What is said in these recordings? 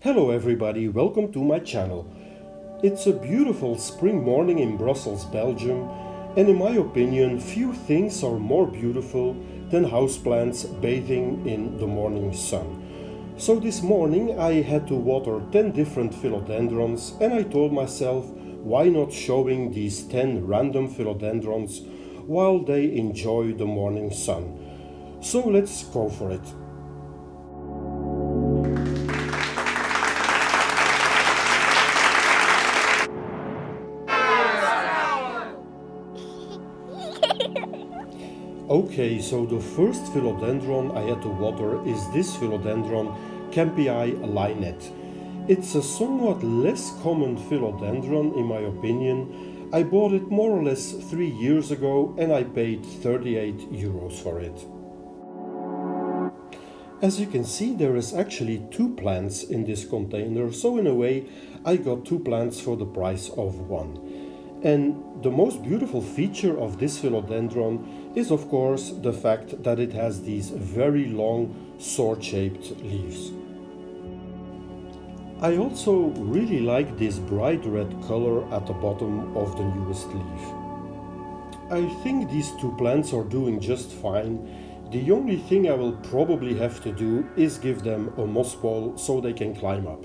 Hello everybody, welcome to my channel. It's a beautiful spring morning in Brussels, Belgium, and in my opinion few things are more beautiful than houseplants bathing in the morning sun. So this morning I had to water 10 different philodendrons and I told myself why not showing these 10 random philodendrons while they enjoy the morning sun. So let's go for it. Okay, so the first philodendron I had to water is this philodendron campii lynette. It's a somewhat less common philodendron in my opinion. I bought it more or less 3 years ago and I paid 38 euros for it. As you can see, there is actually 2 plants in this container, so in a way I got 2 plants for the price of 1. And the most beautiful feature of this philodendron is of course the fact that it has these very long sword-shaped leaves. I also really like this bright red color at the bottom of the newest leaf. I think these 2 plants are doing just fine. The only thing I will probably have to do is give them a moss ball so they can climb up.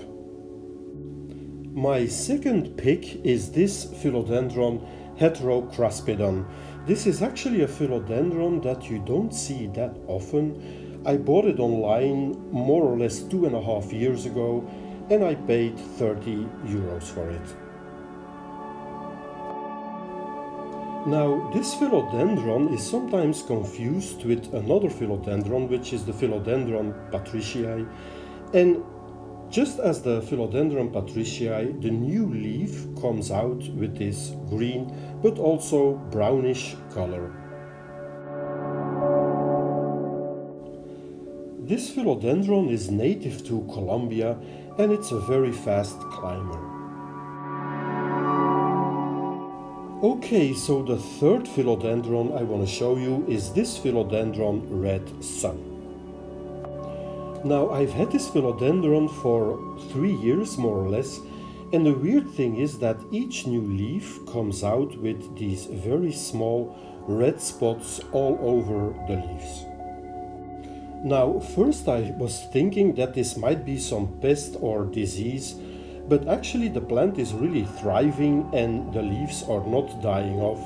My second pick is this philodendron heterocraspedon. This is actually a philodendron that you don't see that often. I bought it online more or less 2.5 years ago and I paid 30 euros for it. Now, this philodendron is sometimes confused with another philodendron, which is the Philodendron patriciae. And just as the Philodendron patriciae, the new leaf comes out with this green but also brownish color. This philodendron is native to Colombia and it's a very fast climber. Okay, so the third philodendron I want to show you is this philodendron red sun. Now, I've had this philodendron for 3 years more or less, and the weird thing is that each new leaf comes out with these very small red spots all over the leaves. Now, first I was thinking that this might be some pest or disease, but actually the plant is really thriving and the leaves are not dying off,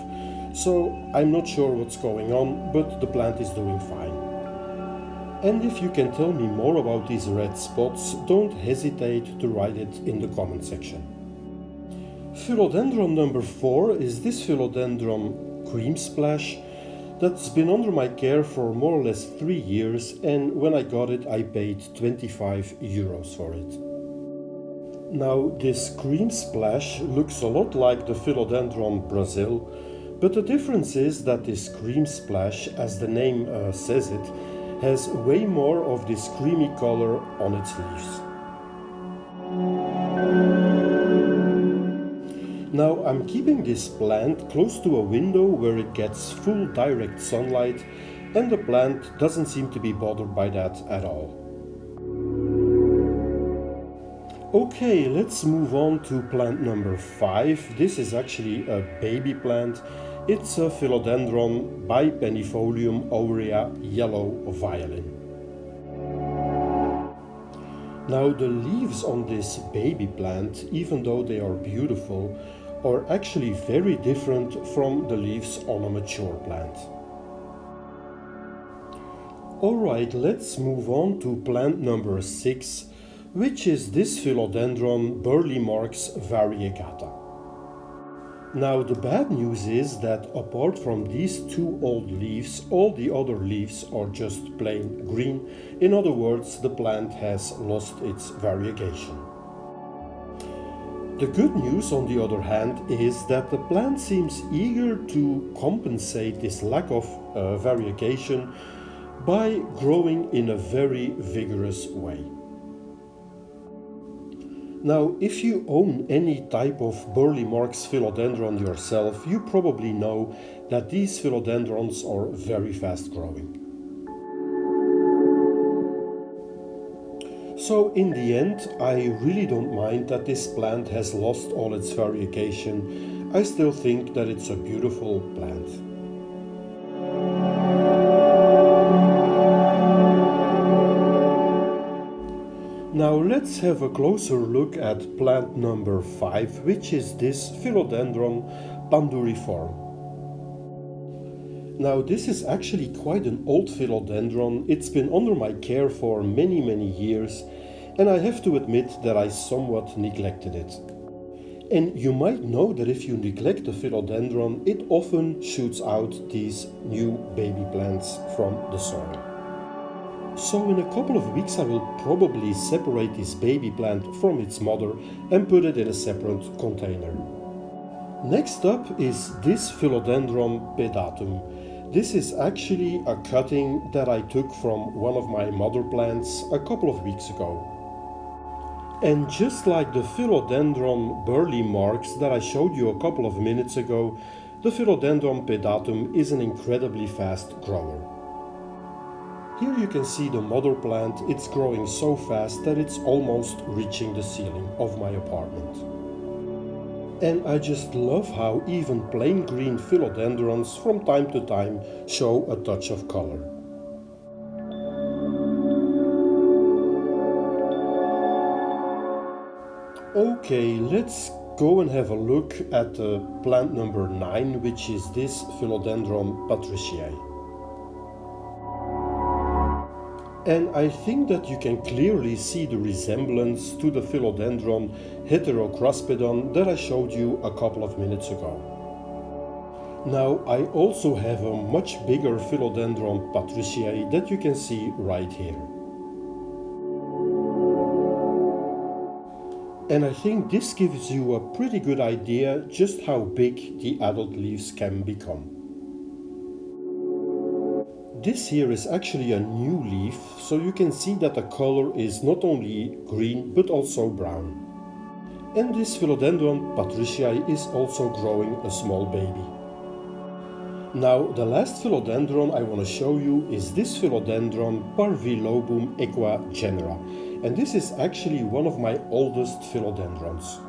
so I'm not sure what's going on, but the plant is doing fine. And if you can tell me more about these red spots, don't hesitate to write it in the comment section. Philodendron number 4 is this philodendron cream splash that's been under my care for more or less 3 years, and when I got it I paid 25 euros for it. Now, this cream splash looks a lot like the Philodendron Brazil, but the difference is that this cream splash, as the name says it, has way more of this creamy color on its leaves. Now, I'm keeping this plant close to a window where it gets full direct sunlight, and the plant doesn't seem to be bothered by that at all. Okay, let's move on to plant number 5. This is actually a baby plant. It's a Philodendron bipennifolium aurea yellow violin. Now, the leaves on this baby plant, even though they are beautiful, are actually very different from the leaves on a mature plant. Alright, let's move on to plant number 6, which is this Philodendron burle marx variegata. Now, the bad news is that apart from these 2 old leaves, all the other leaves are just plain green. In other words, the plant has lost its variegation. The good news, on the other hand, is that the plant seems eager to compensate this lack of variegation by growing in a very vigorous way. Now, if you own any type of burle marx philodendron yourself, you probably know that these philodendrons are very fast growing. So in the end, I really don't mind that this plant has lost all its variegation. I still think that it's a beautiful plant. Now let's have a closer look at plant number 5, which is this Philodendron panduriforme. Now this is actually quite an old philodendron. It's been under my care for many years, and I have to admit that I somewhat neglected it. And you might know that if you neglect a philodendron, it often shoots out these new baby plants from the soil. So in a couple of weeks I will probably separate this baby plant from its mother and put it in a separate container. Next up is this Philodendron pedatum. This is actually a cutting that I took from one of my mother plants a couple of weeks ago. And just like the Philodendron burle marx that I showed you a couple of minutes ago, the Philodendron pedatum is an incredibly fast grower. Here you can see the mother plant. It's growing so fast that it's almost reaching the ceiling of my apartment. And I just love how even plain green philodendrons from time to time show a touch of color. Okay, let's go and have a look at plant number 9, which is this Philodendron patriciae. And I think that you can clearly see the resemblance to the Philodendron heterocraspedon that I showed you a couple of minutes ago. Now I also have a much bigger Philodendron patriciae that you can see right here. And I think this gives you a pretty good idea just how big the adult leaves can become. This here is actually a new leaf, so you can see that the color is not only green but also brown. And this Philodendron patriciae is also growing a small baby. Now the last philodendron I want to show you is this Philodendron parvilobum Ecuagenera, and this is actually one of my oldest philodendrons.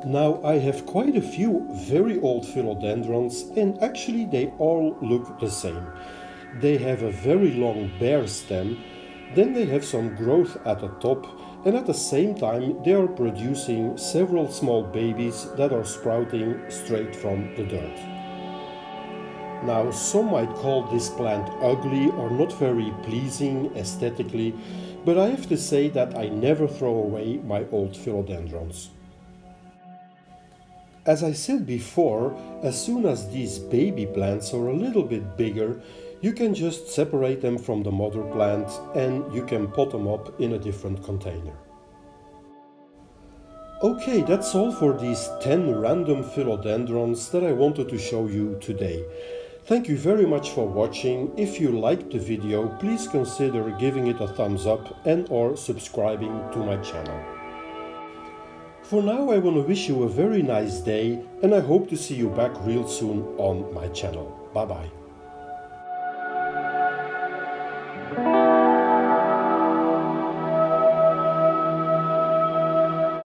Now I have quite a few very old philodendrons, and actually they all look the same. They have a very long bare stem, then they have some growth at the top, and at the same time they are producing several small babies that are sprouting straight from the dirt. Now some might call this plant ugly or not very pleasing aesthetically, but I have to say that I never throw away my old philodendrons. As I said before, as soon as these baby plants are a little bit bigger, you can just separate them from the mother plant and you can pot them up in a different container. Okay, that's all for these 10 random philodendrons that I wanted to show you today. Thank you very much for watching. If you liked the video, please consider giving it a thumbs up and or subscribing to my channel. For now, I want to wish you a very nice day, and I hope to see you back real soon on my channel. Bye bye.